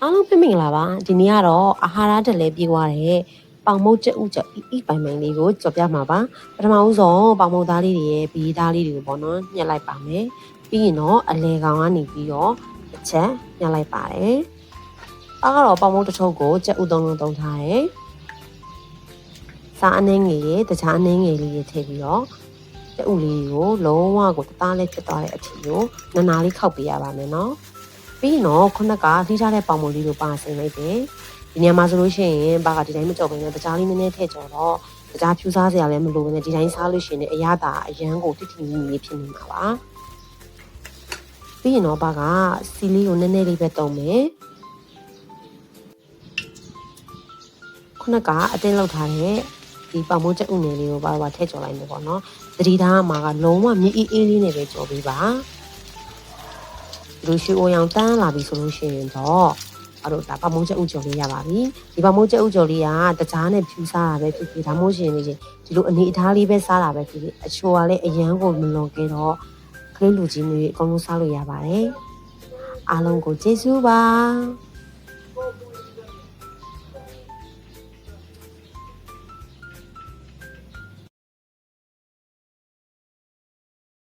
အားလုံးပြင်မင်္ဂလာပါဒီနေ့ကတော့အာဟာရတက်လဲပြေးသွားတဲ့ပေါင်မုတ်ကြက်ဥကြက်အီပိုင်ပိုင်လေးကိုကြော်ပြမှာပါပထမဦးဆုံးပေါင်မုတ်သားလေးတွေရဲ့ဘီးသားလေးတွေကိုပေါ့နော်ညှက်လိုက်ပါမယ်ပြီးရင်တော့အလဲကောင်ကနေပြီးတော့တစ်ချက်ညှက်လိုက်ပါတယ်အားကတော့ပေါင်မုတ်တစ်ထုပ်ကိုကြက်ဥသုံးလုံးသုံးထားတယ်စားအနှင်းငယ်ရဲ့တခြားအနှင်းငယ်လေးတွေထည့်ပြီးတော့ကြက်ဥလေးကိုလုံးဝကိုတသားလေးဖြစ်သွားတဲ့အထိကိုနာလေးခောက်ပေးရပါမယ်နော်ပြီးရင်တော့ခုနကထိထားတဲ့ပေါင်မုတ်လေးကိုပါဆင်လိုက်တယ်ဒီညမှာဆိုလို့ရှိရင်ဘာကဒီတိုင်းမကြော်ဘဲနဲ့တကြားလေးနည်းနည်းထည့်ကြော်တော့တကြားဖြူစားစရာလည်းမလိုဘဲနဲ့ဒီတိုင်းစားလို့ရှိရင်အရသာအရန်ကိုတိတိမြမြဖြစ်နေမှာပါပြီးရင်တော့ဘာကစီလေးကိုနည်းနည်းလေးပဲတုံးမယ်ခုနကအတင်းလောက်ထားတဲ့ဒီပေါင်မုတ်ချက်ဥနယ်လေးကိုဘာထည့်ကြော်လိုက်မယ်ပေါ့နော်သတိထားမှာကလုံးဝမြေအေးအေးလေးနဲ့ပဲကြော်ပေးပါလူရှိအိုးရောင်တန်းလာပြီဆိုလို့ရှိရင်တော့အဲ့တော့ဒါပေါင်မုတ်ချက်ဥကြော်လေးရပါပြီဒီပေါင်မုတ်ချက်ဥကြော်လေးကတကြားနဲ့ဖြူစားတာပဲဖြစ်ဖြစ်ဒါမှမဟုတ်ရှင်လေဒီလိုအနေအထားလေးပဲစားတာပဲဖြစ်ဖြစ်အချိုကလည်းအရန်ကိုမလွန်ခဲ့တော့ကလေးလူကြီးမျိုးအကုန်လုံးစားလို့ရပါတယ်အားလုံးကိုကျေးဇူးပါ